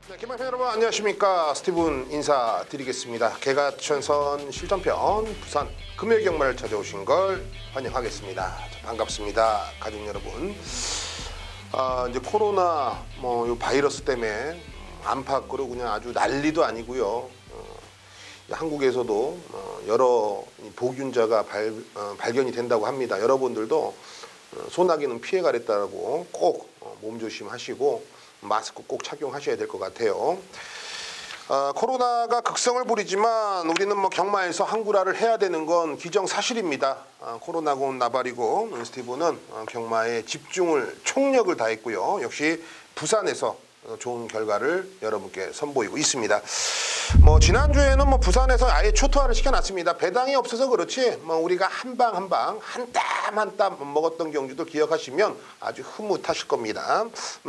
네, 개막팬 여러분 안녕하십니까. 스티븐 인사드리겠습니다. 개가천선 실전편 부산 금요일 경마를 찾아오신 걸 환영하겠습니다. 자, 반갑습니다. 가족 여러분. 이제 코로나 요 바이러스 때문에 안팎으로 그냥 아주 난리도 아니고요. 한국에서도 여러 보균자가 발견이 된다고 합니다. 여러분들도 소나기는 피해가랬다고 꼭 몸조심하시고 마스크 꼭 착용하셔야 될 것 같아요. 코로나가 극성을 부리지만 우리는 경마에서 한구라를 해야 되는 건 기정사실입니다. 코로나고 나발이고 스티브는 경마에 집중을 총력을 다했고요. 역시 부산에서 좋은 결과를 여러분께 선보이고 있습니다. 지난주에는 부산에서 아예 초토화를 시켜놨습니다. 배당이 없어서 그렇지 우리가 한 방 한 방 한 땀 한 땀 먹었던 경주도 기억하시면 아주 흐뭇하실 겁니다.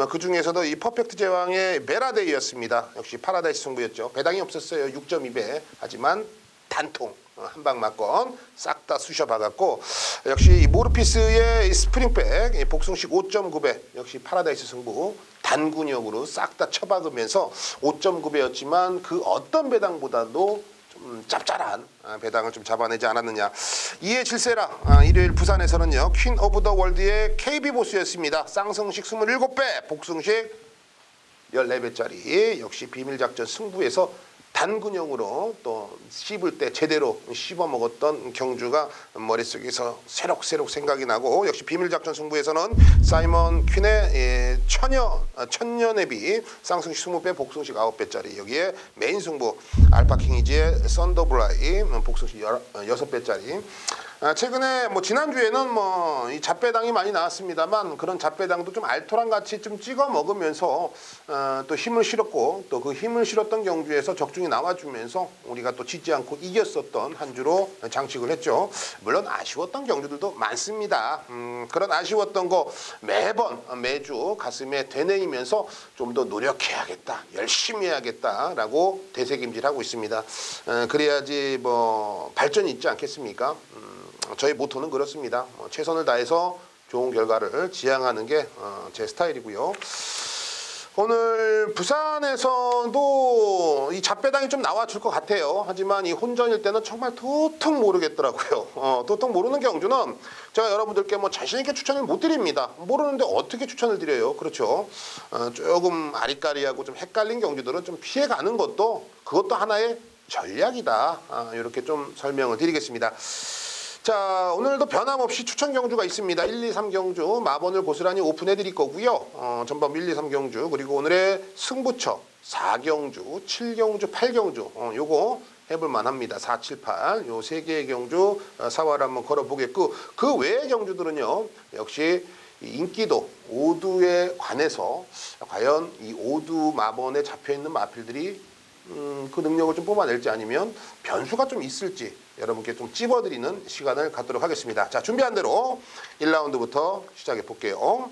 그 중에서도 이 퍼펙트 제왕의 메라데이였습니다. 역시 파라다이스 승부였죠. 배당이 없었어요. 6.2배. 하지만 단통 한 방 맞건 싹 다 쑤셔박았고, 역시 이 모르피스의 스프링백 복숭식 5.9배 역시 파라다이스 승부 단군역으로 싹 다 쳐박으면서 5.9배였지만 그 어떤 배당보다도 좀 짭짤한 배당을 좀 잡아내지 않았느냐. 이에 질세라 일요일 부산에서는요 퀸 오브 더 월드의 KB보스였습니다. 쌍성식 27배 복숭식 14배짜리 역시 비밀작전 승부에서 단군형으로 또 씹을 때 제대로 씹어 먹었던 경주가 머릿속에서 새록새록 생각이 나고, 역시 비밀작전 승부에서는 사이먼 퀸의 천년의비 쌍승식 20배 복승식 9배짜리, 여기에 메인 승부 알파킹이지의 썬더블라이 복승식 6배짜리. 최근에 지난주에는 이 잡배당이 많이 나왔습니다만 그런 잡배당도 좀 알토랑 같이 좀 찍어 먹으면서 또 힘을 실었고, 또 그 힘을 실었던 경주에서 적중이 나와주면서 우리가 또 지지 않고 이겼었던 한 주로 장식을 했죠. 물론 아쉬웠던 경주들도 많습니다. 그런 아쉬웠던 거 매주 가슴에 되뇌이면서 좀 더 노력해야겠다, 열심히 해야겠다라고 되새김질하고 있습니다. 그래야지 발전이 있지 않겠습니까? 저희 모토는 그렇습니다. 최선을 다해서 좋은 결과를 지향하는 게 제 스타일이고요. 오늘 부산에서도 이 잡배당이 좀 나와줄 것 같아요. 하지만 이 혼전일 때는 정말 도통 모르겠더라고요. 도통 모르는 경주는 제가 여러분들께 자신있게 추천을 못 드립니다. 모르는데 어떻게 추천을 드려요? 그렇죠. 조금 아리까리하고 좀 헷갈린 경주들은 좀 피해가는 것도 그것도 하나의 전략이다. 이렇게 좀 설명을 드리겠습니다. 자, 오늘도 변함없이 추천 경주가 있습니다. 1, 2, 3 경주 마번을 고스란히 오픈해 드릴 거고요. 전반 1, 2, 3 경주, 그리고 오늘의 승부처 4경주, 7경주, 8경주 요거 해볼만 합니다. 4, 7, 8 요 3개의 경주 사활 한번 걸어보겠고, 그 외의 경주들은요 역시 인기도 오두에 관해서 과연 이 오두 마번에 잡혀있는 마필들이 그 능력을 좀 뽑아낼지 아니면 변수가 좀 있을지 여러분께 좀 찝어드리는 시간을 갖도록 하겠습니다. 자, 준비한 대로 1라운드부터 시작해 볼게요.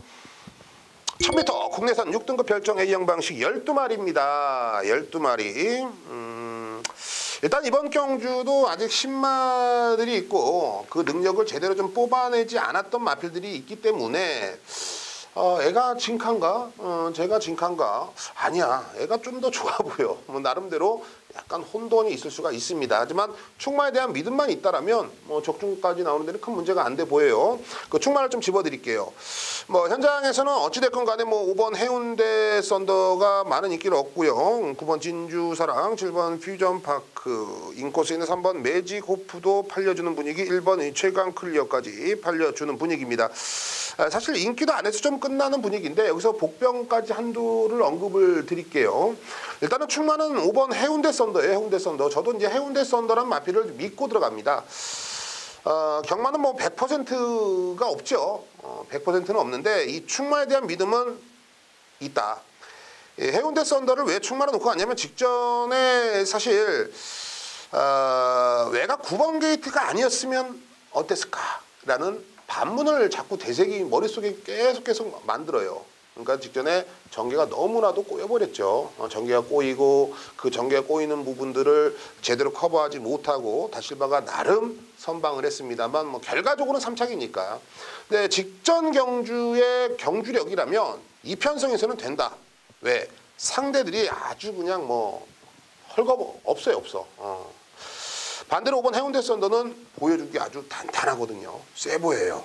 1000m 국내산 6등급 별정 A형 방식 12마리입니다. 12마리. 일단 이번 경주도 아직 신마들이 있고 그 능력을 제대로 좀 뽑아내지 않았던 마필들이 있기 때문에 애가 진칸가? 제가 진칸가? 아니야, 애가 좀 더 좋아 보여. 나름대로 약간 혼돈이 있을 수가 있습니다. 하지만 충마에 대한 믿음만 있다라면 적중까지 나오는 데는 큰 문제가 안 돼 보여요. 그 충마를 좀 집어드릴게요. 현장에서는 어찌됐건 간에 5번 해운대 썬더가 많은 인기를 얻고요. 9번 진주사랑, 7번 퓨전파크, 인코스에 있는 3번 매직호프도 팔려주는 분위기, 1번 최강클리어까지 팔려주는 분위기입니다. 사실 인기도 안에서 좀 끝나는 분위기인데 여기서 복병까지 한두를 언급을 드릴게요. 일단은 충마는 5번 해운대 썬더예요. 해운대 썬더. 저도 이제 해운대 썬더란 마필을 믿고 들어갑니다. 경마는 100%가 없죠. 100%는 없는데 이 충마에 대한 믿음은 있다. 해운대 썬더를 왜 충마로 놓고 갔냐면 직전에 사실 외곽 9번 게이트가 아니었으면 어땠을까라는 반문을 자꾸 대세기 머릿속에 계속 만들어요. 그러니까 직전에 전개가 너무나도 꼬여버렸죠. 전개가 꼬이고 그 전개가 꼬이는 부분들을 제대로 커버하지 못하고 다실바가 나름 선방을 했습니다만 결과적으로는 3착이니까. 근데 직전 경주의 경주력이라면 이 편성에서는 된다. 왜? 상대들이 아주 그냥 뭐 헐거 없어요, 없어. 반대로 5번 해운대 썬더는 보여준 게 아주 단단하거든요. 세 보여요.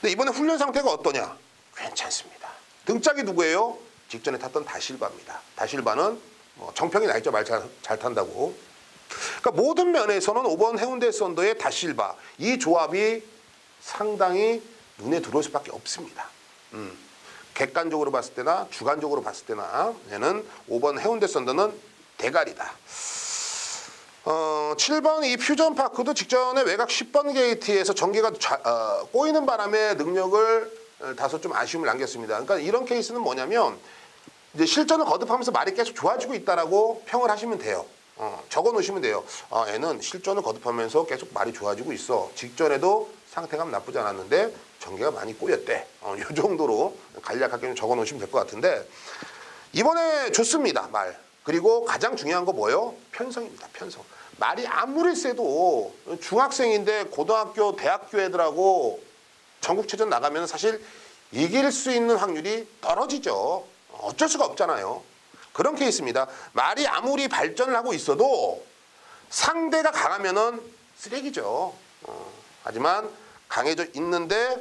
근데 이번에 훈련 상태가 어떠냐? 괜찮습니다. 등짝이 누구예요? 직전에 탔던 다실바입니다. 다실바는 뭐 정평이 나 있죠. 말 잘 탄다고. 그러니까 모든 면에서는 5번 해운대 썬더의 다실바 이 조합이 상당히 눈에 들어올 수밖에 없습니다. 객관적으로 봤을 때나 주관적으로 봤을 때나 얘는 5번 해운대 썬더는 대가리다. 7번 이 퓨전파크도 직전에 외곽 10번 게이트에서 전개가 꼬이는 바람에 능력을 다소 좀 아쉬움을 남겼습니다. 그러니까 이런 케이스는 뭐냐면 이제 실전을 거듭하면서 말이 계속 좋아지고 있다라고 평을 하시면 돼요. 적어 놓으시면 돼요. 얘는 실전을 거듭하면서 계속 말이 좋아지고 있어. 직전에도 상태가 나쁘지 않았는데 전개가 많이 꼬였대. 이 정도로 간략하게 적어 놓으시면 될 것 같은데 이번에 좋습니다. 말. 그리고 가장 중요한 거 뭐예요? 편성입니다. 편성. 말이 아무리 세도 중학생인데 고등학교, 대학교 애들하고 전국체전 나가면 사실 이길 수 있는 확률이 떨어지죠. 어쩔 수가 없잖아요. 그런 케이스입니다. 말이 아무리 발전을 하고 있어도 상대가 강하면은 쓰레기죠. 하지만 강해져 있는데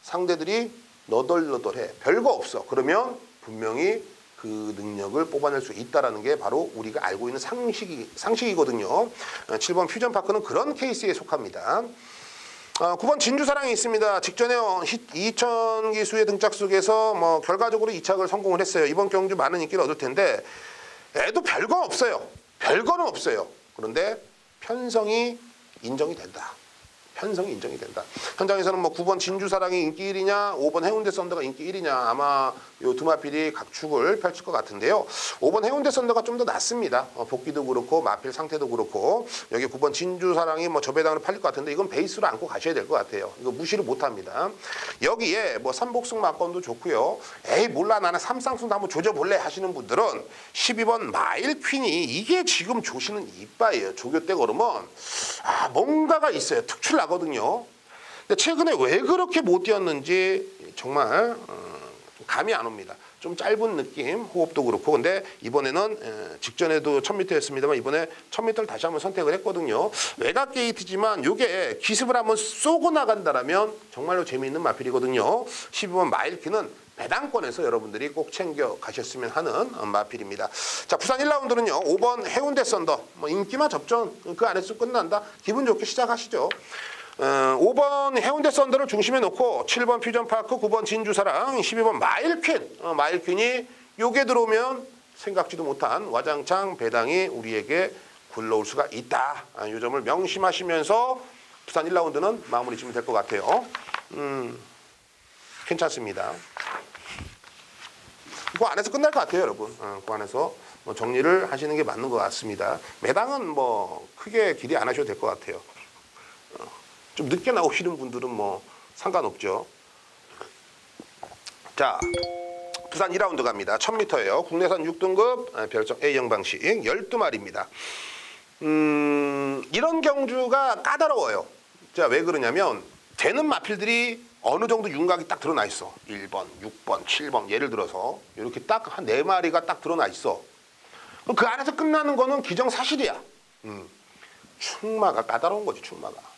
상대들이 너덜너덜해. 별거 없어. 그러면 분명히 그 능력을 뽑아낼 수 있다는 게 바로 우리가 알고 있는 상식이거든요. 7번 퓨전파크는 그런 케이스에 속합니다. 9번 진주사랑이 있습니다. 직전에 2000기수의 등짝 속에서 뭐 결과적으로 2착을 성공을 했어요. 이번 경주 많은 인기를 얻을 텐데 애도 별거 없어요. 별거는 없어요. 그런데 편성이 인정이 된다. 편성이 인정이 된다. 현장에서는 뭐 9번 진주사랑이 인기 1위냐 5번 해운대 썬더가 인기 1위냐 아마 요 두 마필이 각축을 펼칠 것 같은데요. 5번 해운대 썬더가 좀 더 낫습니다. 복귀도 그렇고 마필 상태도 그렇고 여기 9번 진주사랑이 뭐 저배당으로 팔릴 것 같은데 이건 베이스로 안고 가셔야 될 것 같아요. 이거 무시를 못합니다. 여기에 뭐 3복승 막건도 좋고요. 에이 몰라 나는 3쌍승도 한번 조져볼래 하시는 분들은 12번 마일 퀸이 이게 지금 조시는 이빠예요. 조교 때 걸으면 뭔가가 있어요. 특출 나거든요. 근데 최근에 왜 그렇게 못 뛰었는지 정말 감이 안 옵니다. 좀 짧은 느낌, 호흡도 그렇고. 근데 이번에는 직전에도 1000m였습니다만 이번에 1000m를 다시 한번 선택을 했거든요. 외곽 게이트지만 이게 기습을 한번 쏘고 나간다라면 정말로 재미있는 마필이거든요. 12번 마일키는 배당권에서 여러분들이 꼭 챙겨 가셨으면 하는 마필입니다. 자, 부산 1라운드는요. 5번 해운대 썬더. 뭐 인기만 접전 그 안에서 끝난다. 기분 좋게 시작하시죠. 5번 해운대 썬더를 중심에 놓고 7번 퓨전파크, 9번 진주사랑, 12번 마일퀸. 마일퀸이 요게 들어오면 생각지도 못한 와장창 배당이 우리에게 굴러올 수가 있다. 이 점을 명심하시면서 부산 1라운드는 마무리 지으면 될 것 같아요. 괜찮습니다. 그 안에서 끝날 것 같아요, 여러분. 그 안에서 뭐 정리를 하시는 게 맞는 것 같습니다. 매당은 뭐 크게 기대 안 하셔도 될 것 같아요. 좀 늦게 나오시는 분들은 뭐 상관없죠. 자, 부산 2라운드 갑니다. 1000m예요. 국내산 6등급 별정 A형 방식 12마리입니다. 이런 경주가 까다로워요. 자, 왜 그러냐면 되는 마필들이 어느 정도 윤곽이 딱 드러나 있어. 1번, 6번, 7번 예를 들어서 이렇게 딱 한 4마리가 딱 드러나 있어. 그럼 그 안에서 끝나는 거는 기정사실이야. 충마가 까다로운 거지. 충마가.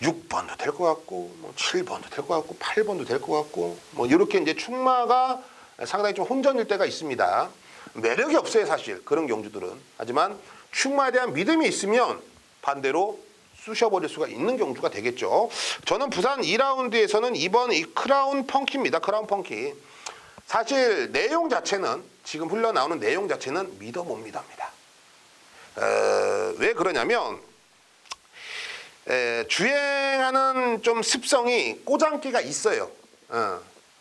6번도 될 것 같고 뭐 7번도 될 것 같고 8번도 될 것 같고 뭐 이렇게 이제 충마가 상당히 좀 혼전일 때가 있습니다. 매력이 없어요, 사실. 그런 경주들은. 하지만 충마에 대한 믿음이 있으면 반대로 쑤셔버릴 수가 있는 경주가 되겠죠. 저는 부산 2라운드에서는 2번 이 크라운 펑키입니다. 크라운 펑키. 사실 내용 자체는 지금 흘러 나오는 내용 자체는 믿어 못 믿어입니다. 왜 그러냐면 주행하는 좀 습성이 꼬장기가 있어요.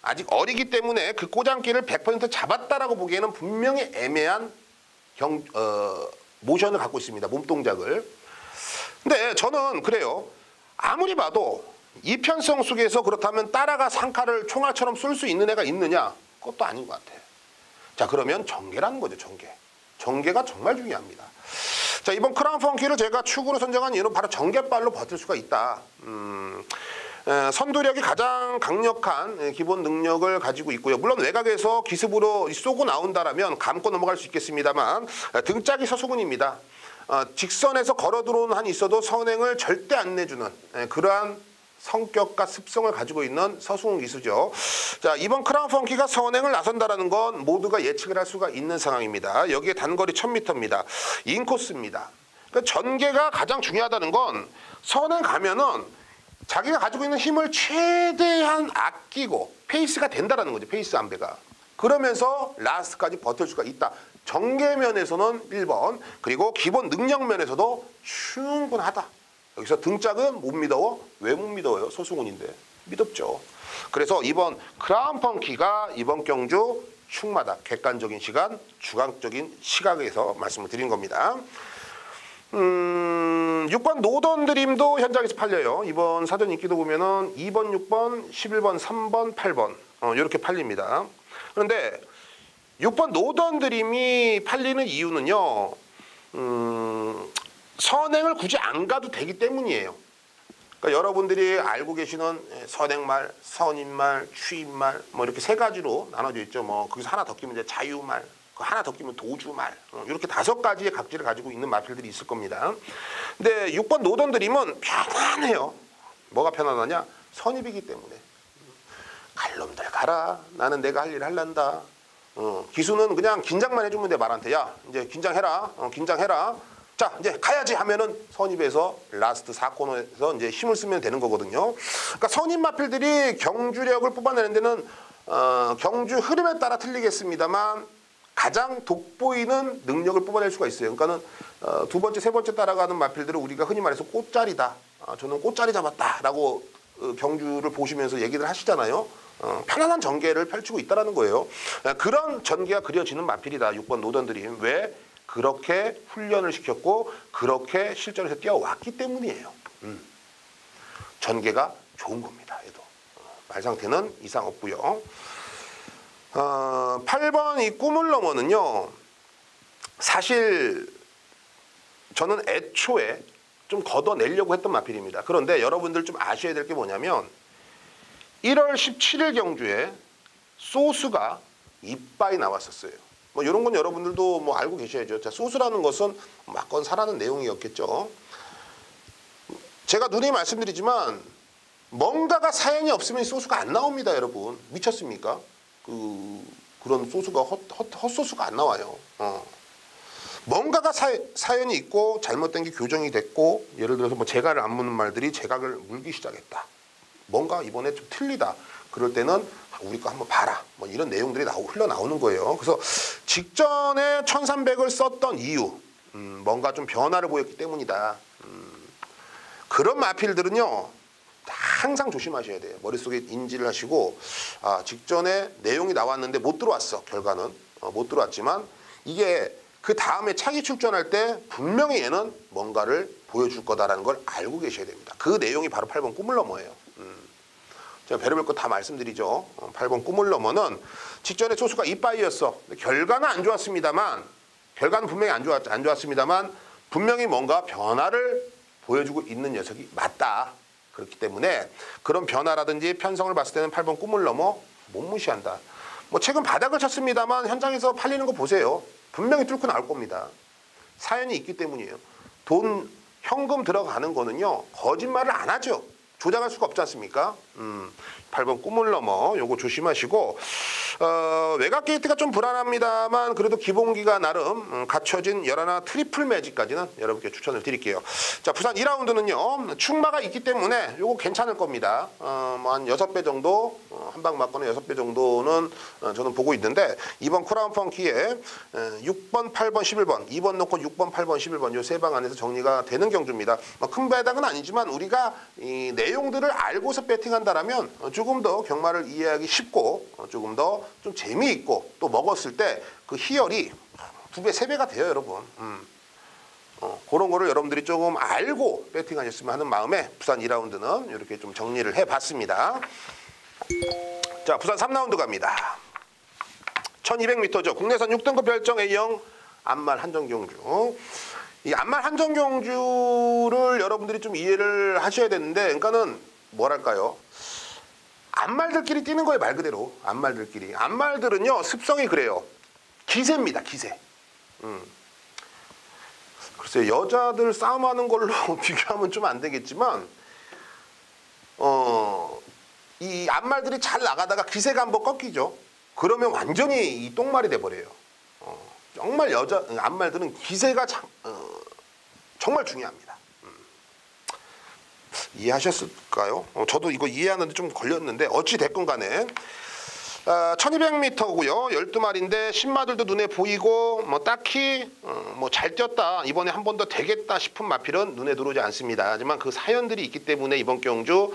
아직 어리기 때문에 그 꼬장기를 100% 잡았다라고 보기에는 분명히 애매한 모션을 갖고 있습니다. 몸동작을. 근데 저는 그래요. 아무리 봐도 이편성 속에서 그렇다면 따라가 상카를 총알처럼 쏠 수 있는 애가 있느냐? 그것도 아닌 것 같아요. 자, 그러면 전개라는 거죠. 전개. 전개가 정말 중요합니다. 자, 이번 크라운 펑키를 제가 축으로 선정한 이유는 바로 전개발로 버틸 수가 있다. 선두력이 가장 강력한 기본 능력을 가지고 있고요. 물론 외곽에서 기습으로 쏘고 나온다라면 감고 넘어갈 수 있겠습니다만 등짝이 서수군입니다. 직선에서 걸어 들어오는 한이 있어도 선행을 절대 안 내주는 그러한 성격과 습성을 가지고 있는 서수군 기수죠. 자, 이번 크라운 펑키가 선행을 나선다라는 건 모두가 예측을 할 수가 있는 상황입니다. 여기에 단거리 1000m입니다. 인코스입니다. 그러니까 전개가 가장 중요하다는 건 선행 가면은 자기가 가지고 있는 힘을 최대한 아끼고 페이스가 된다라는 거죠. 페이스 안배가. 그러면서 라스트까지 버틸 수가 있다. 전개면에서는 1번, 그리고 기본 능력면에서도 충분하다. 여기서 등짝은 못 믿어요. 왜 못 믿어요? 서수군인데. 믿었죠. 그래서 이번 크라운 펑키가 이번 경주 충마다. 객관적인 시간, 주관적인 시각에서 말씀을 드린 겁니다. 6번 노던 드림도 현장에서 팔려요. 이번 사전 인기도 보면은 2번, 6번, 11번, 3번, 8번 이렇게 팔립니다. 그런데 6번 노던 드림이 팔리는 이유는요. 선행을 굳이 안 가도 되기 때문이에요. 그러니까 여러분들이 알고 계시는 선행말, 선임말, 추임말 뭐 이렇게 세 가지로 나눠져 있죠. 뭐 거기서 하나 더 끼면 이제 자유말, 하나 더 끼면 도주말, 이렇게 5가지의 각지를 가지고 있는 마필들이 있을 겁니다. 근데 6번 노던 드림은 편안해요. 뭐가 편안하냐? 선입이기 때문에. 갈 놈들 가라. 나는 내가 할 일을 할란다. 기수는 그냥 긴장만 해주면 돼. 말한테. 야, 이제 긴장해라. 긴장해라. 자, 이제 가야지 하면은 선입에서 라스트 4코너에서 이제 힘을 쓰면 되는 거거든요. 그러니까 선입 마필들이 경주력을 뽑아내는 데는 경주 흐름에 따라 틀리겠습니다만 가장 돋보이는 능력을 뽑아낼 수가 있어요. 그러니까는 두 번째, 세 번째 따라가는 마필들은 우리가 흔히 말해서 꽃자리다. 저는 꽃자리 잡았다라고 경주를 보시면서 얘기를 하시잖아요. 편안한 전개를 펼치고 있다는 거예요. 그런 전개가 그려지는 마필이다. 6번 노던들이. 왜? 그렇게 훈련을 시켰고 그렇게 실전에서 뛰어왔기 때문이에요. 전개가 좋은 겁니다. 얘도. 말 상태는 이상 없고요. 8번 이 꿈을 넘어는요. 사실 저는 애초에 좀 걷어내려고 했던 마필입니다. 그런데 여러분들 좀 아셔야 될 게 뭐냐면 1월 17일 경주에 소수가 이빠이 나왔었어요. 뭐 이런 건 여러분들도 뭐 알고 계셔야죠. 자, 소수라는 것은 맞건 사라는 내용이었겠죠. 제가 누누이 말씀드리지만 뭔가가 사연이 없으면 소수가 안 나옵니다, 여러분. 미쳤습니까? 그런 소수가 헛소수가 안 나와요. 뭔가가 사연이 있고 잘못된 게 교정이 됐고 예를 들어서 뭐 재갈을 안 무는 말들이 재각을 물기 시작했다. 뭔가 이번에 좀 틀리다. 그럴 때는 우리 거 한번 봐라. 뭐 이런 내용들이 흘러나오는 거예요. 그래서 직전에 1300을 썼던 이유 뭔가 좀 변화를 보였기 때문이다. 그런 마필들은요. 항상 조심하셔야 돼요. 머릿속에 인지를 하시고 직전에 내용이 나왔는데 못 들어왔어. 결과는 못 들어왔지만 이게 그 다음에 차기 출전할 때 분명히 얘는 뭔가를 보여줄 거다라는 걸 알고 계셔야 됩니다. 그 내용이 바로 8번 꿈을 넘어예요. 제가 별의별 거 다 말씀드리죠. 8번 꿈을 넘어는 직전에 소수가 이빠이였어. 결과는 안 좋았습니다만 결과는 분명히 안 좋았습니다만 분명히 뭔가 변화를 보여주고 있는 녀석이 맞다. 그렇기 때문에 그런 변화라든지 편성을 봤을 때는 8번 꿈을 넘어 못 무시한다. 뭐 최근 바닥을 쳤습니다만 현장에서 팔리는 거 보세요. 분명히 뚫고 나올 겁니다. 사연이 있기 때문이에요. 돈, 현금 들어가는 거는요. 거짓말을 안 하죠. 조작할 수가 없지 않습니까? 8번 꿈을 넘어 요거 조심하시고 외곽 게이트가 좀 불안합니다만 그래도 기본기가 나름 갖춰진 열하나 트리플 매직까지는 여러분께 추천을 드릴게요. 자, 부산 2라운드는요. 충마가 있기 때문에 요거 괜찮을 겁니다. 뭐 한 6배 정도 한 방 맞거나 6배 정도는 저는 보고 있는데 이번 크라운 펑키에 6번, 8번, 11번 2번 놓고 6번, 8번, 11번 요 세 방 안에서 정리가 되는 경주입니다. 큰 배당은 아니지만 우리가 이 내용들을 알고서 배팅한다라면 조금 더 경마를 이해하기 쉽고 조금 더 좀 재미있고 또 먹었을 때 그 희열이 2배, 3배가 돼요, 여러분. 그런 거를 여러분들이 조금 알고 배팅하셨으면 하는 마음에 부산 2라운드는 이렇게 좀 정리를 해봤습니다. 자, 부산 3라운드 갑니다. 1200m죠. 국내선 6등급 별정 A형 안말 한정경주. 이 안말 한정경주를 여러분들이 좀 이해를 하셔야 되는데, 그러니까는 뭐랄까요? 안말들끼리 뛰는 거예요. 말 그대로 안말들끼리. 안말들은요 습성이 그래요. 기세입니다. 기세. 글쎄요, 여자들 싸움하는 걸로 비교하면 좀 안 되겠지만 이 안말들이 잘 나가다가 기세가 한번 꺾이죠. 그러면 완전히 이 똥말이 돼버려요. 정말 여자 안말들은 기세가 정말 중요합니다. 이해하셨을까요? 저도 이거 이해하는데 좀 걸렸는데 어찌 됐건 간에 1200m고요. 12마리인데 신마들도 눈에 보이고 뭐 딱히 뭐 잘 뛰었다. 이번에 한 번 더 되겠다 싶은 마필은 눈에 들어오지 않습니다. 하지만 그 사연들이 있기 때문에 이번 경주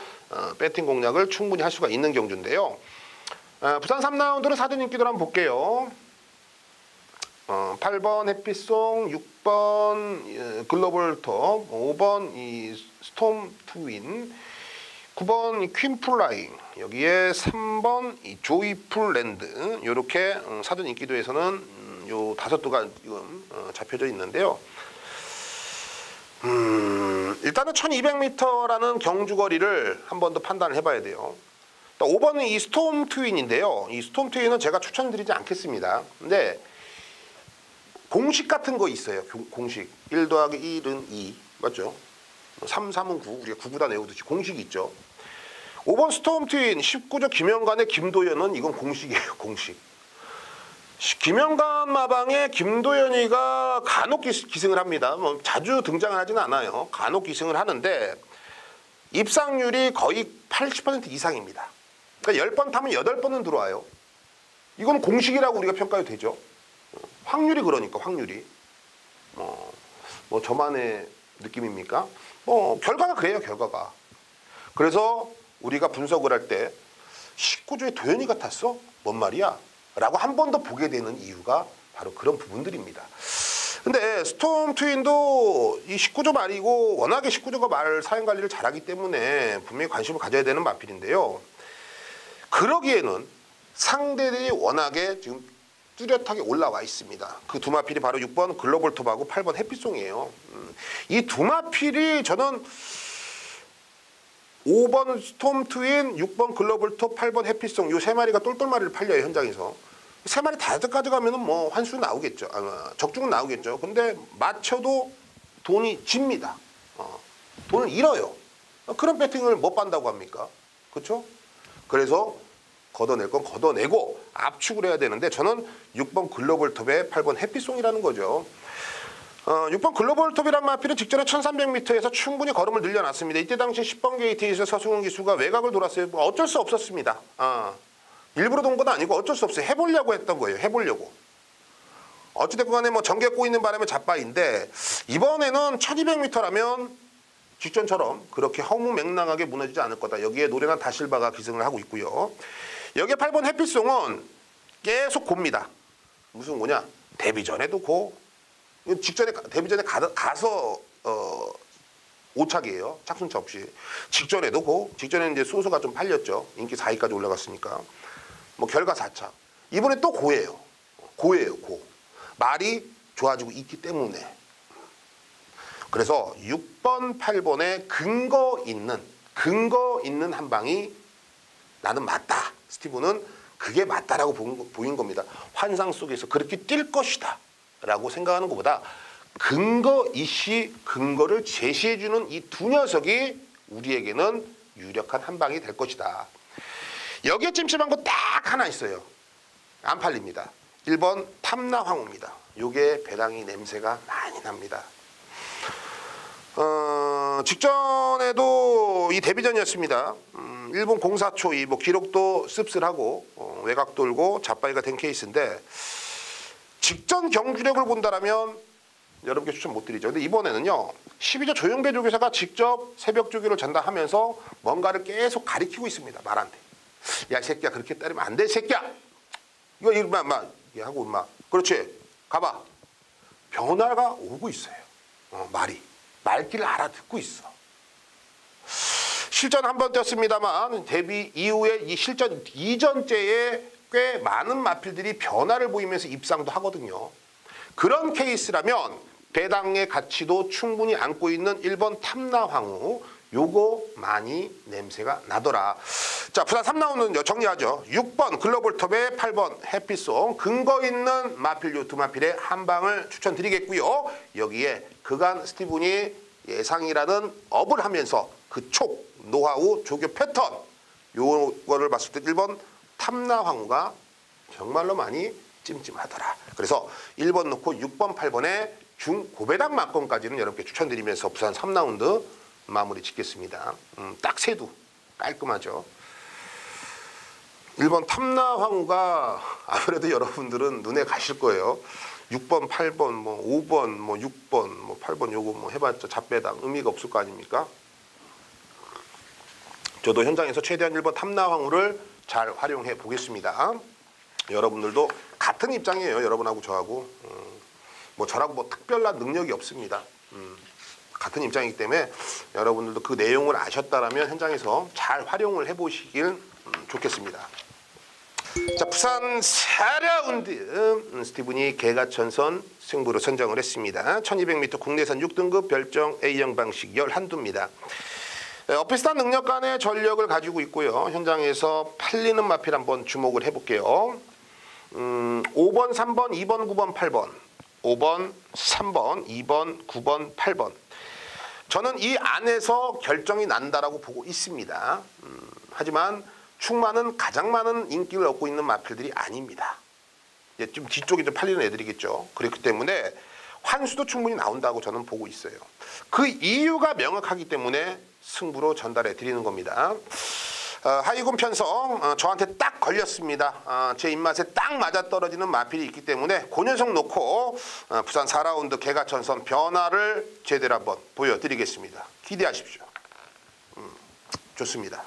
배팅 공략을 충분히 할 수가 있는 경주인데요. 부산 3라운드는 4등 인기도를 한번 볼게요. 8번 해피송, 6번 글로벌 톱, 5번 이 스톰 투윈, 9번 퀸플라잉, 여기에 3번 이 조이풀 랜드. 이렇게 4등 인기도에서는 요 5두가 지금 잡혀져 있는데요. 일단은 1200m라는 경주거리를 한 번 더 판단을 해봐야 돼요. 5번은 이 스톰 트윈인데요. 이 스톰 트윈은 제가 추천드리지 않겠습니다. 근데 공식 같은 거 있어요. 공식. 1 더하기 1은 2. 맞죠? 3, 3은 9. 우리가 9구다 외우듯이 공식이 있죠. 5번 스톰 트윈 19조 김영관의 김도연은 이건 공식이에요. 공식. 김영관 마방에 김도연이가 간혹 기승을 합니다. 뭐 자주 등장을 하지는 않아요. 간혹 기승을 하는데 입상률이 거의 80% 이상입니다. 그러니까 10번 타면 8번은 들어와요. 이건 공식이라고 우리가 평가해도 되죠. 확률이 그러니까 확률이. 뭐 저만의 느낌입니까? 결과가 그래요. 결과가. 그래서 우리가 분석을 할 때 19조에 도연이가 탔어? 뭔 말이야? 라고 한 번 더 보게 되는 이유가 바로 그런 부분들입니다. 근데 스톰 트윈도 이 19조 말이고 워낙에 19조가 말 사행 관리를 잘하기 때문에 분명히 관심을 가져야 되는 마필인데요. 그러기에는 상대들이 워낙에 지금 뚜렷하게 올라와 있습니다. 그 두 마필이 바로 6번 글로벌 톱하고 8번 해피송이에요. 이 두 마필이 저는 5번 스톰 트윈, 6번 글로벌 톱, 8번 해피송 이 세 마리가 똘똘마리를 팔려요. 현장에서. 세 마리 다 가져가면은 뭐 환수 나오겠죠. 적중은 나오겠죠. 근데 맞춰도 돈이 집니다. 돈을 잃어요. 그런 배팅을 못 반다고 합니까? 그렇죠? 그래서 걷어낼 건 걷어내고 압축을 해야 되는데 저는 6번 글로벌 톱에 8번 해피송이라는 거죠. 6번 글로벌 톱이란 마필은 직전에 1300m에서 충분히 걸음을 늘려놨습니다. 이때 당시 10번 게이트에서 서승훈 기수가 외곽을 돌았어요. 뭐 어쩔 수 없었습니다. 일부러 돈 건 아니고 어쩔 수 없어요. 해보려고 했던 거예요. 해보려고. 어찌됐건 간에 뭐 전개 꼬이는 바람에 자빠인데 이번에는 1200m라면 직전처럼 그렇게 허무맹랑하게 무너지지 않을 거다. 여기에 노래나 다실바가 기승을 하고 있고요. 여기에 8번 해피송은 계속 고입니다. 무슨 고냐? 데뷔 전에도 고. 직전에 데뷔 전에 가서 오착이에요. 착순차 없이. 직전에도 고. 직전에 이제 소수가 좀 팔렸죠. 인기 4위까지 올라갔으니까. 뭐 결과 4차. 이번에 또 고예요. 고예요. 고. 말이 좋아지고 있기 때문에. 그래서 6번, 8번에 근거 있는 한 방이 나는 맞다. 스티브는 그게 맞다라고 보인 겁니다. 환상 속에서 그렇게 뛸 것이다. 라고 생각하는 것보다 근거를 제시해주는 이 두 녀석이 우리에게는 유력한 한 방이 될 것이다. 여기에 찜찜한 거 딱 하나 있어요. 안 팔립니다. 1번 탐나황후입니다. 요게 배당이 냄새가 많이 납니다. 직전에도 이 데뷔전이었습니다. 일본 04초 이 뭐 기록도 씁쓸하고 외곽 돌고 잡바이가 된 케이스인데 직전 경주력을 본다라면 여러분께 추천 못 드리죠. 근데 이번에는요 12조 조용배 조교사가 직접 새벽 조교를 전담하면서 뭔가를 계속 가리키고 있습니다. 말한테. 야, 이 새끼야, 그렇게 따르면 안 돼, 새끼야. 이거 하고 그렇지. 가봐. 변화가 오고 있어요. 말귀를 알아듣고 있어. 실전 한 번 뛰었습니다만 데뷔 이후에 이 실전 이전째에 꽤 많은 마필들이 변화를 보이면서 입상도 하거든요. 그런 케이스라면 배당의 가치도 충분히 안고 있는 1번 탐나황후, 요거 많이 냄새가 나더라. 자, 부산 3라운드는 정리하죠. 6번 글로벌톱에 8번 해피송, 근거 있는 마필 두 마필의 한 방을 추천드리겠고요. 여기에 그간 스티븐이 예상이라는 업을 하면서 그 촉, 노하우, 조교 패턴 요거를 봤을 때 1번 탐나황후가 정말로 많이 찜찜하더라. 그래서 1번 놓고 6번, 8번에 중고배당 막건까지는 여러분께 추천드리면서 부산 3라운드 마무리 짓겠습니다. 딱 세두 깔끔하죠. 1번 탐나황후가 아무래도 여러분들은 눈에 가실 거예요. 6번, 8번, 뭐 5번, 뭐 6번, 뭐 8번 요거 뭐 해봤자 잡배당 의미가 없을 거 아닙니까? 저도 현장에서 최대한 1번 탐나황후를 잘 활용해 보겠습니다. 여러분들도 같은 입장이에요. 여러분하고 저하고 뭐 저라고 뭐 특별한 능력이 없습니다. 같은 입장이기 때문에 여러분들도 그 내용을 아셨다라면 현장에서 잘 활용을 해보시길 좋겠습니다. 자, 부산 4라운드 스티븐이 개가천선 승부로 선정을 했습니다. 1200m 국내선 6등급 별정 A형 방식 11두입니다. 비슷한 능력 간의 전력을 가지고 있고요. 현장에서 팔리는 마필 한번 주목을 해볼게요. 5번, 3번, 2번, 9번, 8번 5번, 3번, 2번, 9번, 8번 저는 이 안에서 결정이 난다라고 보고 있습니다. 하지만 충만은 가장 많은 인기를 얻고 있는 마필들이 아닙니다. 좀 뒤쪽에 좀 팔리는 애들이겠죠. 그렇기 때문에 환수도 충분히 나온다고 저는 보고 있어요. 그 이유가 명확하기 때문에 승부로 전달해 드리는 겁니다. 하이군 편성 저한테 딱 걸렸습니다. 제 입맛에 딱 맞아떨어지는 마필이 있기 때문에 그 녀석 놓고 부산 4라운드 개가천선 변화를 제대로 한번 보여드리겠습니다. 기대하십시오. 좋습니다.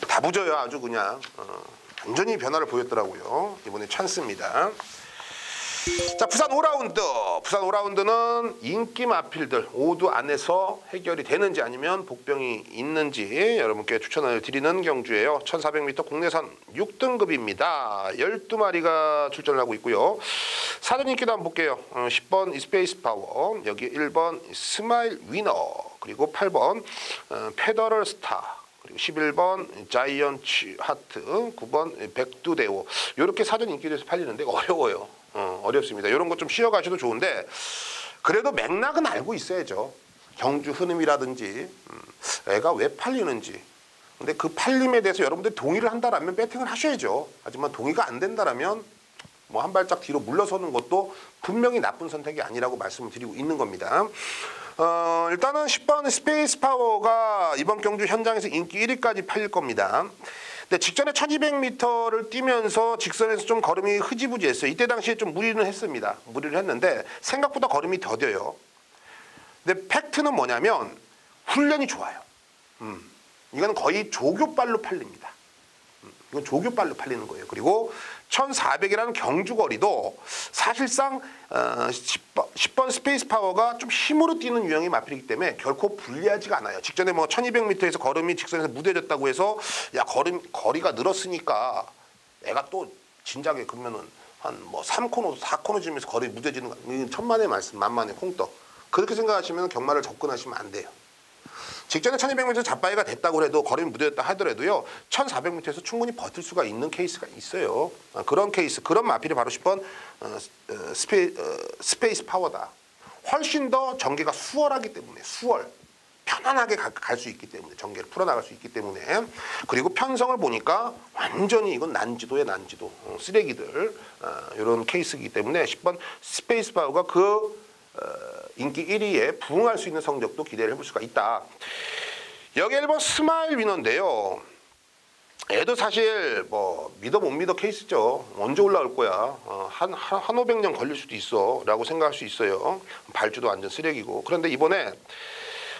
다부져요. 아주 그냥 완전히 변화를 보였더라고요. 이번에 찬스입니다. 자, 부산 5라운드. 부산 5라운드는 인기 마필들 5두 안에서 해결이 되는지 아니면 복병이 있는지 여러분께 추천을 드리는 경주예요. 1400m 국내선 6등급입니다. 12마리가 출전을 하고 있고요. 사전 인기도 한번 볼게요. 10번 스페이스 파워, 여기 1번 스마일 위너, 그리고 8번 페더럴 스타, 그리고 11번 자이언츠 하트, 9번 백두대오. 이렇게 사전 인기에서 팔리는데 어려워요. 어렵습니다. 이런 거 좀 쉬어가셔도 좋은데 그래도 맥락은 알고 있어야죠. 경주 흐름이라든지 애가 왜 팔리는지. 근데 그 팔림에 대해서 여러분들이 동의를 한다라면 배팅을 하셔야죠. 하지만 동의가 안 된다라면 뭐 한 발짝 뒤로 물러서는 것도 분명히 나쁜 선택이 아니라고 말씀을 드리고 있는 겁니다. 일단은 10번 스페이스 파워가 이번 경주 현장에서 인기 1위까지 팔릴 겁니다. 근데 직전에 1200m를 뛰면서 직선에서 좀 걸음이 흐지부지했어요. 이때 당시에 좀 무리는 했습니다. 무리를 했는데 생각보다 걸음이 더뎌요. 근데 팩트는 뭐냐면 훈련이 좋아요. 이건 거의 조교빨로 팔립니다. 이건 조교빨로 팔리는 거예요. 그리고 1400이라는 경주거리도 사실상 10번 스페이스 파워가 좀 힘으로 뛰는 유형의 마필이기 때문에 결코 불리하지가 않아요. 직전에 뭐 1200m에서 걸음이 직선에서 무뎌졌다고 해서 야 거리가 늘었으니까 애가 또 진작에 그러면은 한 뭐 3코너 4코너 지면서 거리 무뎌지는 거 천만의 말씀 만만의 콩떡. 그렇게 생각하시면 경마를 접근하시면 안 돼요. 직전에 1200m 잡바이가 됐다고 해도 걸음이 무뎌졌다 하더라도요 1400m에서 충분히 버틸 수가 있는 케이스가 있어요. 그런 케이스, 그런 마필이 바로 10번 스페이스 파워다. 훨씬 더 전개가 수월하기 때문에 편안하게 갈 수 있기 때문에 전개를 풀어나갈 수 있기 때문에 그리고 편성을 보니까 완전히 이건 난지도의 난지도 쓰레기들 이런 케이스이기 때문에 10번 스페이스 파워가 인기 1위에 부응할 수 있는 성적도 기대를 해볼 수가 있다. 여기 1번 스마일 위너인데요. 애도 사실 뭐 믿어 못 믿어 케이스죠. 언제 올라올 거야. 한 500년 걸릴 수도 있어 라고 생각할 수 있어요. 발주도 완전 쓰레기고. 그런데 이번에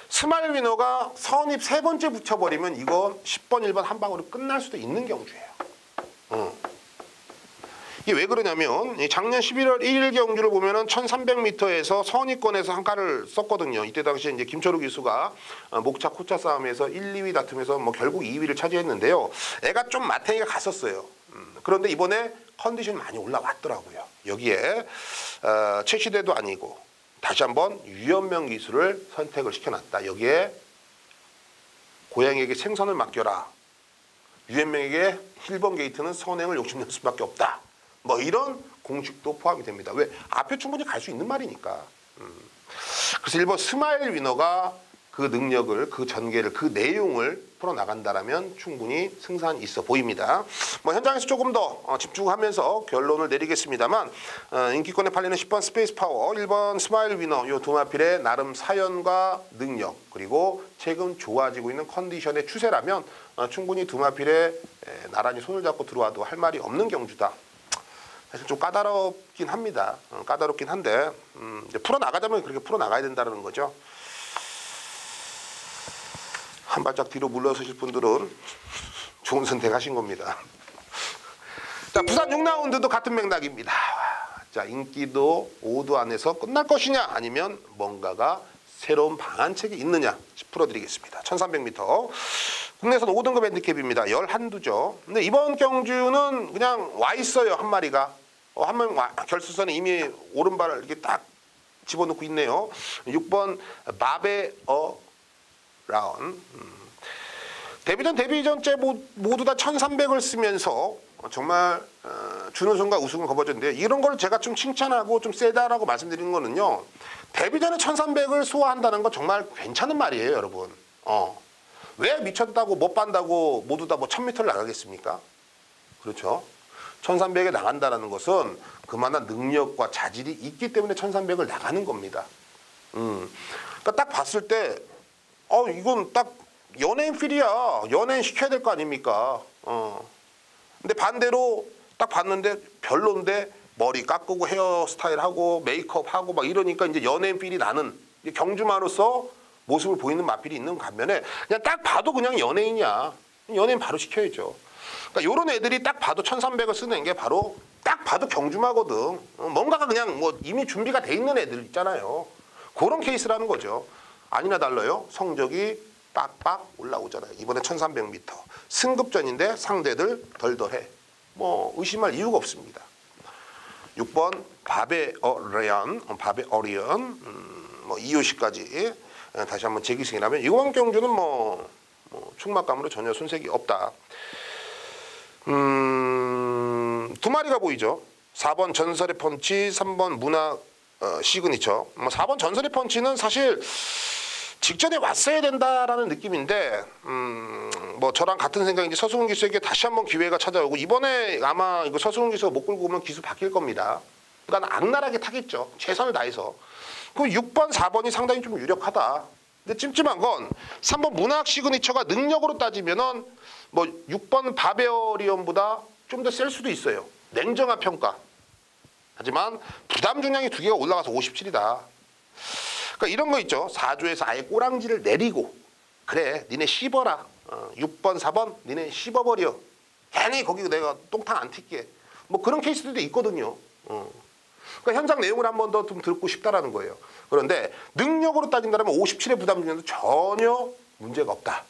스마일 위너가 선입 3번째 붙여버리면 이거 10번 1번 한 방으로 끝날 수도 있는 경주예요. 이게 왜 그러냐면 작년 11월 1일 경주를 보면은 1300m에서 선입권에서 한 칼을 썼거든요. 이때 당시에 이제 김철우 기수가 목차 코차 싸움에서 1, 2위 다툼에서 뭐 결국 2위를 차지했는데요. 애가 좀 마탱이가 갔었어요. 그런데 이번에 컨디션이 많이 올라왔더라고요. 여기에 최시대도 아니고 다시 한번 유연명 기수를 선택을 시켜놨다. 여기에 고양이에게 생선을 맡겨라. 유엔명에게 1번 게이트는 선행을 욕심낼 수밖에 없다. 뭐 이런 공식도 포함이 됩니다. 왜? 앞에 충분히 갈 수 있는 말이니까. 그래서 1번 스마일 위너가 그 능력을, 그 전개를, 그 내용을 풀어나간다라면 충분히 승산이 있어 보입니다. 뭐 현장에서 조금 더 집중하면서 결론을 내리겠습니다만 인기권에 팔리는 10번 스페이스 파워, 1번 스마일 위너 이 두 마필의 나름 사연과 능력 그리고 최근 좋아지고 있는 컨디션의 추세라면 충분히 두 마필에 나란히 손을 잡고 들어와도 할 말이 없는 경주다. 사실 좀 까다롭긴 합니다. 까다롭긴 한데 이제 풀어나가자면 그렇게 풀어나가야 된다는 거죠. 한 발짝 뒤로 물러서실 분들은 좋은 선택하신 겁니다. 자, 부산 6라운드도 같은 맥락입니다. 자, 인기도 5도 안에서 끝날 것이냐 아니면 뭔가가 새로운 방안책이 있느냐 풀어드리겠습니다. 1300m 국내에서는 5등급 핸디캡입니다. 11두죠. 근데 이번 경주는 그냥 와 있어요. 한 마리가. 한 명 결승선에 이미 오른발을 이렇게 딱 집어넣고 있네요. 6번 바베어 라운. 데뷔전째 모두 다 1300을 쓰면서 정말 준우승과 우승을 거머쥐는데 이런 걸 제가 좀 칭찬하고 좀 세다라고 말씀드리는 거는요. 데뷔전에 1300을 소화한다는 건 정말 괜찮은 말이에요, 여러분. 왜 미쳤다고 못 반다고 모두 다 뭐 1000m를 나가겠습니까? 그렇죠. 1300에 나간다는 것은 그만한 능력과 자질이 있기 때문에 1300을 나가는 겁니다. 그러니까 딱 봤을 때 이건 딱 연예인 필이야. 연예인 시켜야 될 거 아닙니까? 근데 반대로 딱 봤는데 별론데 머리 깎고 헤어스타일하고 메이크업하고 막 이러니까 이제 연예인 필이 나는 경주마로서 모습을 보이는 마필이 있는 반면에 그냥 딱 봐도 그냥 연예인이야. 연예인 바로 시켜야죠. 그러니까 이런 애들이 딱 봐도 1300을 쓰는 게 바로 딱 봐도 경주마거든. 뭔가가 그냥 뭐 이미 준비가 돼 있는 애들 있잖아요. 그런 케이스라는 거죠. 아니나 달라요. 성적이 빡빡 올라오잖아요. 이번에 1300m. 승급전인데 상대들 덜덜해. 뭐 의심할 이유가 없습니다. 6번 바베어리언 뭐 이효시까지 다시 한번 재기승이라면 이번 경주는 뭐 충막감으로 전혀 손색이 없다. 두 마리가 보이죠. 4번 전설의 펀치, 3번 문화 시그니처. 4번 전설의 펀치는 사실 직전에 왔어야 된다라는 느낌인데 뭐 저랑 같은 생각인지 서승훈 기수에게 다시 한번 기회가 찾아오고 이번에 아마 이거 서승훈 기수가 못 끌고 오면 기수 바뀔 겁니다. 그러니까 악랄하게 타겠죠. 최선을 다해서. 그 6번, 4번이 상당히 좀 유력하다. 근데 찜찜한 건 3번 문학 시그니처가 능력으로 따지면은 뭐 6번 바베어리언보다 좀 더 셀 수도 있어요. 냉정한 평가. 하지만 부담 중량이 두 개가 올라가서 57이다. 그러니까 이런 거 있죠. 4조에서 아예 꼬랑지를 내리고 그래 니네 씹어라. 6번 4번 니네 씹어버려. 괜히 거기 내가 똥탕 안 튈게. 뭐 그런 케이스들도 있거든요. 그러니까 현장 내용을 한 번 더 좀 듣고 싶다라는 거예요. 그런데 능력으로 따진다면 57의 부담 중에도 전혀 문제가 없다.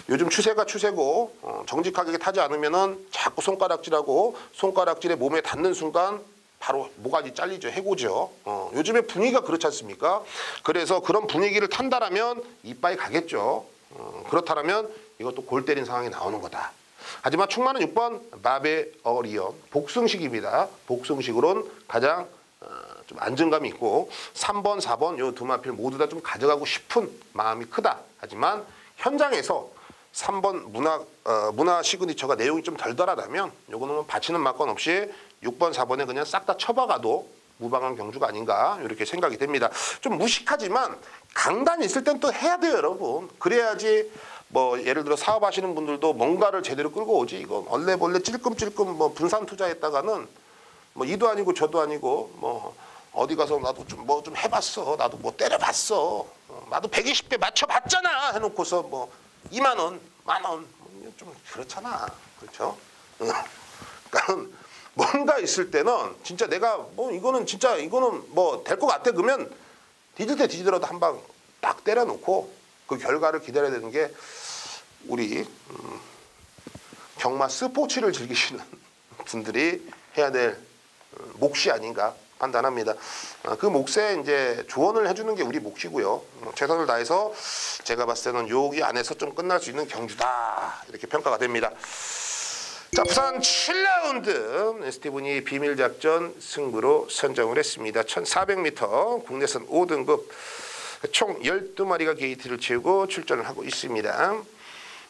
요즘 추세가 추세고 정직하게 타지 않으면은 자꾸 손가락질하고 손가락질에 몸에 닿는 순간 바로 모가지 잘리죠. 해고죠. 요즘에 분위기가 그렇지 않습니까? 그래서 그런 분위기를 탄다라면 이빠이 가겠죠. 그렇다면 이것도 골 때린 상황이 나오는 거다. 하지만 충만은 6번 바베어리언 복승식입니다. 복승식으로는 가장 좀 안정감이 있고 3번, 4번 요 두 마필 모두 다 좀 가져가고 싶은 마음이 크다. 하지만 현장에서 3번 문화 시그니처가 내용이 좀 덜덜하다면 요거는 바치는 막건 없이 6번, 4번에 그냥 싹 다 쳐박아도 무방한 경주가 아닌가 이렇게 생각이 됩니다. 좀 무식하지만 강단이 있을 땐 또 해야 돼요, 여러분. 그래야지 뭐 예를 들어 사업하시는 분들도 뭔가를 제대로 끌고 오지. 이거 얼레벌레 찔끔찔끔 뭐 분산 투자했다가는 뭐 이도 아니고 저도 아니고 뭐 어디 가서 나도 좀 뭐 좀 해봤어. 나도 뭐 때려봤어. 나도 120배 맞춰봤잖아. 해놓고서 뭐 2만 원, 1만 원. 좀 그렇잖아. 그렇죠? 그러니까 뭔가 있을 때는 진짜 내가 뭐 이거는 진짜 이거는 뭐 될 것 같아. 그러면 뒤질 때 뒤지더라도 한 방 딱 때려놓고 그 결과를 기다려야 되는 게 우리 경마 스포츠를 즐기시는 분들이 해야 될 몫이 아닌가 판단합니다. 그 몫에 이제 조언을 해주는 게 우리 몫이고요. 최선을 다해서 제가 봤을 때는 여기 안에서 좀 끝날 수 있는 경주다 이렇게 평가가 됩니다. 자, 부산 7라운드 스티븐이 비밀작전 승부로 선정을 했습니다. 1400m 국내선 5등급 총 12마리가 게이트를 채우고 출전을 하고 있습니다.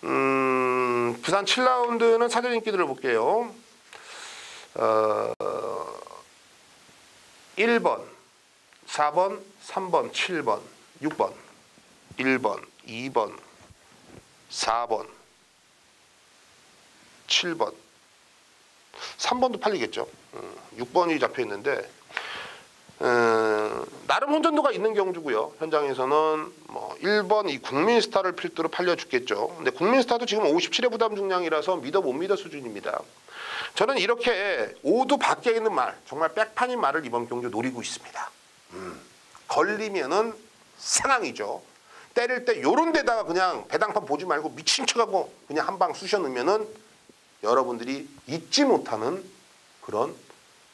부산 7라운드는 사전 인기들을 볼게요. 1번, 4번, 3번, 7번, 6번, 1번, 2번, 4번, 7번, 3번도 팔리겠죠. 6번이 잡혀 있는데 나름 혼전도가 있는 경주고요. 현장에서는 뭐 1번 이 국민스타를 필두로 팔려죽겠죠. 근데 국민스타도 지금 57회 부담 중량이라서 믿어 못 믿어 수준입니다. 저는 이렇게 오두 밖에 있는 말, 정말 백판인 말을 이번 경주 노리고 있습니다. 걸리면은 상황이죠. 때릴 때 요런 데다가 그냥 배당판 보지 말고 미친 척하고 그냥 한 방 쑤셔 넣으면은 여러분들이 잊지 못하는 그런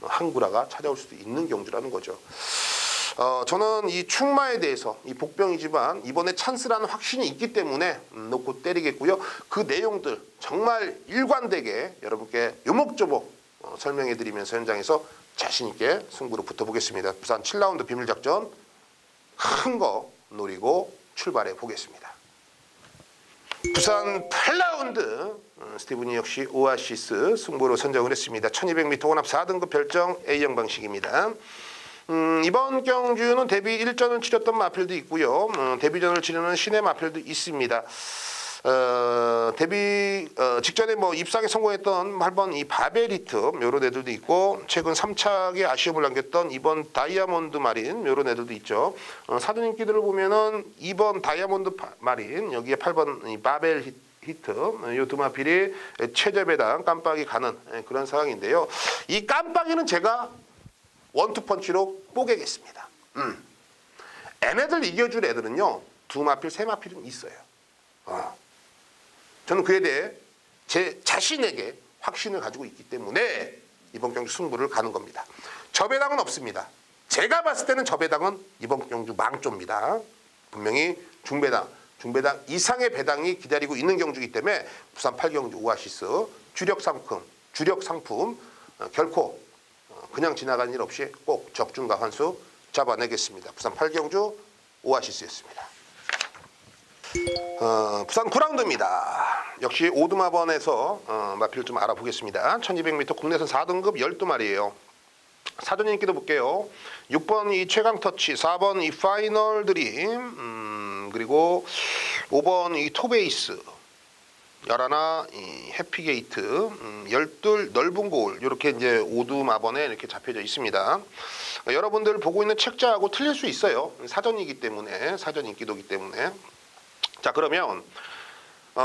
항구라가 찾아올 수도 있는 경주라는 거죠. 저는 이 충마에 대해서 이 복병이지만 이번에 찬스라는 확신이 있기 때문에 놓고 때리겠고요. 그 내용들 정말 일관되게 여러분께 요목조목 설명해드리면서 현장에서 자신있게 승부로 붙어보겠습니다. 부산 7라운드 비밀작전 큰 거 노리고 출발해 보겠습니다. 부산 8라운드 스티븐이 역시 오아시스 승부로 선정을 했습니다. 1200m 혼합 4등급 별정 A형 방식입니다. 이번 경주는 데뷔 1전을 치렀던 마필도 있고요. 데뷔전을 치르는 신의 마필도 있습니다. 데뷔 직전에 뭐 입상에 성공했던 8번 이 바벨 히트 요런 애들도 있고 최근 3착에 아쉬움을 남겼던 2번 다이아몬드 마린 요런 애들도 있죠. 사전 인기들을 보면은 2번 다이아몬드 마린 여기에 8번 이 바벨 히트 요 두 마필이 최저 배당 깜빡이 가는 그런 상황인데요. 이 깜빡이는 제가 원투펀치로 뽀개겠습니다. 얘네들 이겨줄 애들은요 두 마필 세 마필은 있어요. 저는 그에 대해 제 자신에게 확신을 가지고 있기 때문에 이번 경주 승부를 가는 겁니다. 저배당은 없습니다. 제가 봤을 때는 저배당은 이번 경주 망조입니다. 분명히 중배당 이상의 배당이 기다리고 있는 경주이기 때문에 부산 8경주 오아시스 주력 상품 결코 그냥 지나가는 일 없이 꼭 적중과 환수 잡아내겠습니다. 부산 8경주 오아시스였습니다. 부산 9라운드입니다. 역시 오두마번에서 마필을 좀 알아보겠습니다. 1200m 국내선 4등급 12마리예요. 사전 인기도 볼게요. 6번 이 최강터치, 4번 이 파이널 드림, 그리고 5번 이 토베이스, 11 이 해피게이트, 12 넓은 고을 이렇게 이제 오두마번에 이렇게 잡혀져 있습니다. 여러분들 보고 있는 책자하고 틀릴 수 있어요. 사전이기 때문에 사전 인기도기 때문에. 자 그러면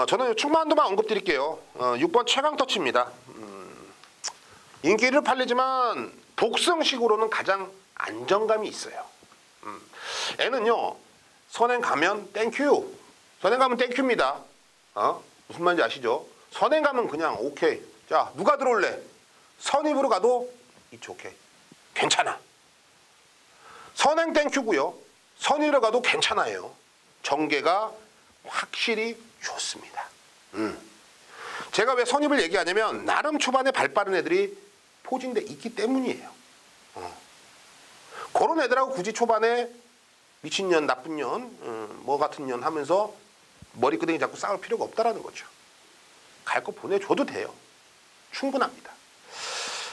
저는 충만도만 언급드릴게요. 6번 최강터치입니다. 인기를 팔리지만 복성식으로는 가장 안정감이 있어요. 애는요 선행 가면 땡큐, 선행 가면 땡큐입니다. 무슨 말인지 아시죠? 선행 가면 그냥 오케이. 자 누가 들어올래? 선입으로 가도 it's 오케이. 괜찮아. 선행 땡큐고요. 선입으로 가도 괜찮아요. 정계가 확실히 좋습니다. 제가 왜 선입을 얘기하냐면 나름 초반에 발 빠른 애들이 포진돼 있기 때문이에요. 그런 애들하고 굳이 초반에 미친년 나쁜 년 뭐 같은 년 하면서 머리끄댕이 잡고 싸울 필요가 없다라는 거죠. 갈 거 보내줘도 돼요. 충분합니다.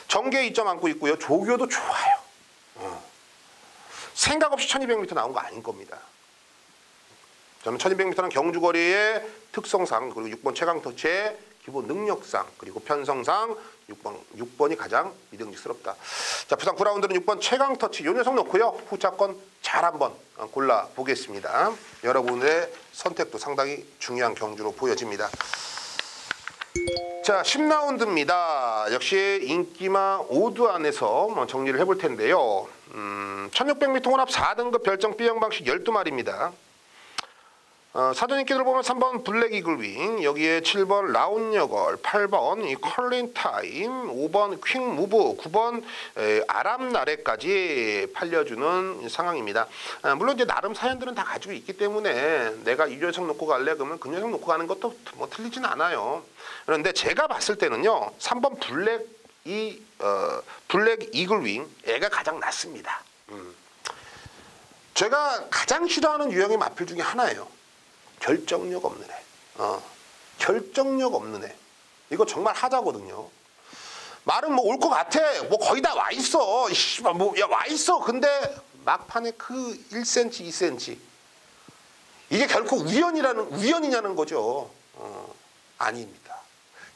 정계 2점 안고 있고요. 조교도 좋아요. 생각 없이 1200m 나온 거 아닌 겁니다. 저는 1200m는 경주거리의 특성상 그리고 6번 최강터치의 기본 능력상 그리고 편성상 6번이 가장 믿음직스럽다. 자 부산 9라운드는 6번 최강터치 요 녀석 놓고요. 후차권 잘 한번 골라보겠습니다. 여러분의 선택도 상당히 중요한 경주로 보여집니다. 자 10라운드입니다. 역시 인기마 오두 안에서 정리를 해볼 텐데요. 1600m 혼합 4등급 별정 B형 방식 12마리입니다. 사전 인기들 보면 3번 블랙 이글윙, 여기에 7번 라운여걸, 8번 이 컬린 타임, 5번 퀵 무브, 9번 아람나레까지 팔려주는 상황입니다. 물론 이제 나름 사연들은 다 가지고 있기 때문에 내가 이 녀석 놓고 갈래 그러면 그 녀석 놓고 가는 것도 뭐 틀리진 않아요. 그런데 제가 봤을 때는요, 3번 블랙 이글윙 애가 가장 낫습니다. 제가 가장 싫어하는 유형의 마필 중에 하나예요. 결정력 없는 애. 결정력 없는 애. 이거 정말 하자거든요. 말은 뭐 올 것 같아. 뭐 거의 다 와 있어. 뭐 야 와 있어. 근데 막판에 그 1cm, 2cm. 이게 결코 우연이냐는 거죠. 아닙니다.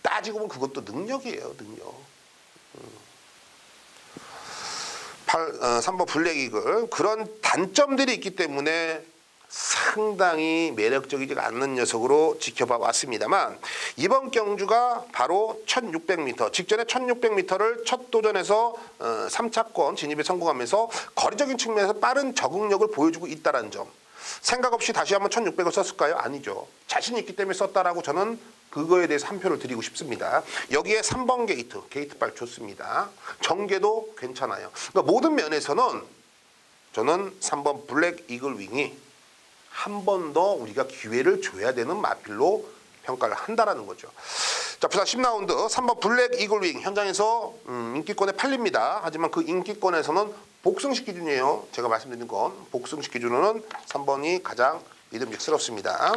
따지고 보면 그것도 능력이에요. 능력. 3번 블랙 이글. 그런 단점들이 있기 때문에 상당히 매력적이지 않는 녀석으로 지켜봐 왔습니다만, 이번 경주가 바로 1600m, 직전에 1600m를 첫 도전에서 3차권 진입에 성공하면서 거리적인 측면에서 빠른 적응력을 보여주고 있다는 점. 생각 없이 다시 한번 1600을 썼을까요? 아니죠. 자신 있기 때문에 썼다라고 저는 그거에 대해서 한 표를 드리고 싶습니다. 여기에 3번 게이트발 좋습니다. 전개도 괜찮아요. 그러니까 모든 면에서는 저는 3번 블랙 이글 윙이 한 번 더 우리가 기회를 줘야 되는 마필로 평가를 한다라는 거죠. 자, 부산 10라운드 3번 블랙 이글 윙 현장에서 인기권에 팔립니다. 하지만 그 인기권에서는 복승식 기준이에요. 제가 말씀드린 건 복승식 기준으로는 3번이 가장 믿음직스럽습니다.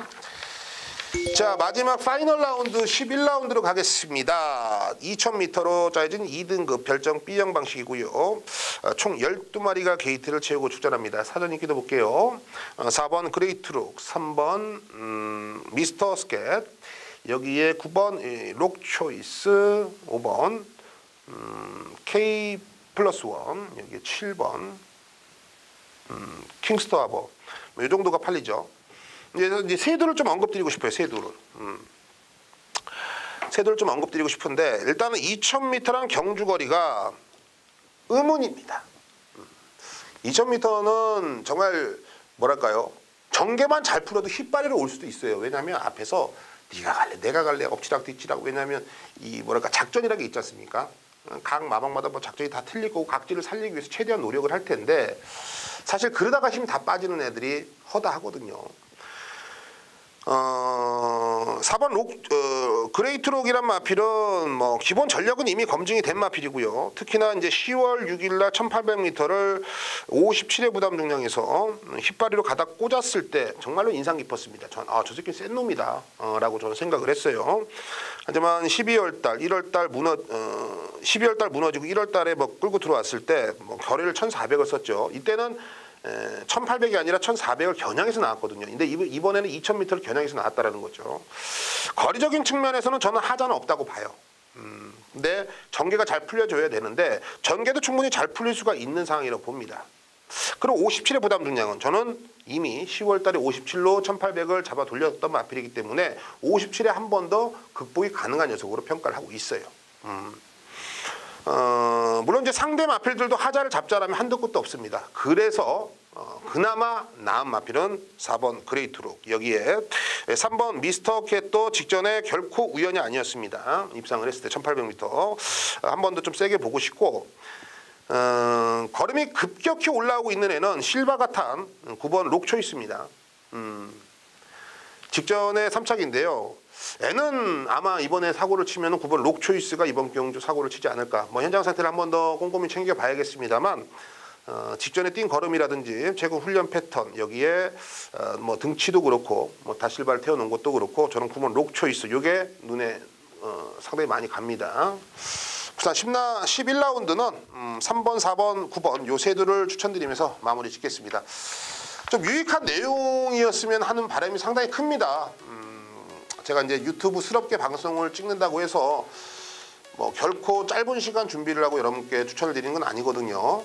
자, 마지막 파이널 라운드 11라운드로 가겠습니다. 2000m로 짜여진 2등급 별정 B형 방식이고요. 총 12마리가 게이트를 채우고 출전합니다. 사전 인기도 볼게요. 4번 그레이트룩, 3번 미스터 스캣, 여기에 9번 록초이스, 5번 K 플러스 원, 여기에 7번 킹스터 하버. 이 정도가 팔리죠. 이제 세두를 좀 언급드리고 싶어요. 세두를 좀 언급드리고 싶은데, 일단은 2000m랑 경주거리가 의문입니다. 2000m는 정말 뭐랄까요, 전개만 잘 풀어도 휘발이로 올 수도 있어요. 왜냐하면 앞에서 네가 갈래 내가 갈래 엎치락 뒤치락. 왜냐하면 이 뭐랄까 작전이라는 게 있지 않습니까? 각 마방마다 뭐 작전이 다 틀릴 거고 각지를 살리기 위해서 최대한 노력을 할 텐데, 사실 그러다가 힘이 다 빠지는 애들이 허다하거든요. 4번 그레이트록이란 마필은 뭐 기본 전력은 이미 검증이 된 마필이고요. 특히나 이제 10월 6일날 1800m를 57회 부담 중량에서 hit바리로 가다 꽂았을 때 정말로 인상 깊었습니다. 저 새끼 센 놈이다 라고 저는 생각을 했어요. 하지만 12월달 12월달 무너지고 1월달에 뭐 끌고 들어왔을 때 뭐 거리를 1400을 썼죠. 이때는 1800이 아니라 1400을 겨냥해서 나왔거든요. 근데 이번에는 2000m를 겨냥해서 나왔다라는 거죠. 거리적인 측면에서는 저는 하자는 없다고 봐요. 근데 전개가 잘 풀려줘야 되는데, 전개도 충분히 잘 풀릴 수가 있는 상황이라고 봅니다. 그리고 57의 부담 중량은 저는 이미 10월 달에 57로 1800을 잡아 돌렸던 마필이기 때문에 57에 한 번 더 극복이 가능한 녀석으로 평가를 하고 있어요. 물론 이제 상대 마필들도 하자를 잡자라면 한도 끝도 없습니다. 그래서 그나마 나은 마필은 4번 그레이트룩, 여기에 3번 미스터 캣도 직전에 결코 우연이 아니었습니다. 입상을 했을 때 1800m 한 번 더 좀 세게 보고 싶고, 걸음이 급격히 올라오고 있는 애는 실바가탄 9번 록초이스입니다. 직전에 3착인데요. 애는 아마 이번에 사고를 치면 9번 록초이스가 이번 경주 사고를 치지 않을까. 뭐 현장 상태를 한 번 더 꼼꼼히 챙겨봐야겠습니다만, 직전에 뛴 걸음이라든지 최근 훈련 패턴, 여기에 뭐 등치도 그렇고 뭐 다실바를 태워놓은 것도 그렇고 저는 9번 록초이스 이게 눈에 상당히 많이 갑니다. 부산 11라운드는 3번, 4번, 9번 요 세 두를 추천드리면서 마무리 짓겠습니다. 좀 유익한 내용이었으면 하는 바람이 상당히 큽니다. 제가 이제 유튜브스럽게 방송을 찍는다고 해서 뭐 결코 짧은 시간 준비를 하고 여러분께 추천을 드리는 건 아니거든요.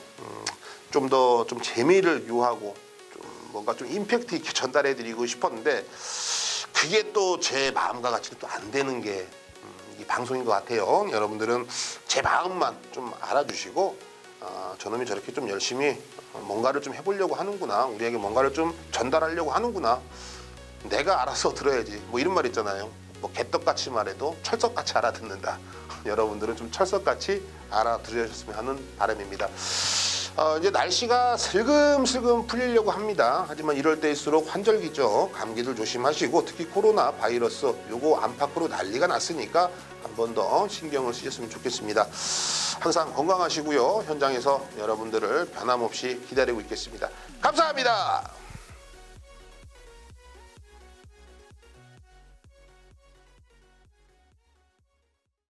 좀 더 좀 재미를 유하고 좀 뭔가 좀 임팩트 있게 전달해 드리고 싶었는데, 그게 또 제 마음과 같이 또 안 되는 게 이 방송인 것 같아요. 여러분들은 제 마음만 좀 알아주시고, 저놈이 저렇게 좀 열심히 뭔가를 좀 해보려고 하는구나, 우리에게 뭔가를 좀 전달하려고 하는구나, 내가 알아서 들어야지. 뭐 이런 말 있잖아요. 뭐 개떡같이 말해도 철석같이 알아듣는다. 여러분들은 좀 철석같이 알아들으셨으면 하는 바람입니다. 이제 날씨가 슬금슬금 풀리려고 합니다. 하지만 이럴 때일수록 환절기죠. 감기들 조심하시고 특히 코로나 바이러스 요거 안팎으로 난리가 났으니까 한 번 더 신경을 쓰셨으면 좋겠습니다. 항상 건강하시고요. 현장에서 여러분들을 변함없이 기다리고 있겠습니다. 감사합니다.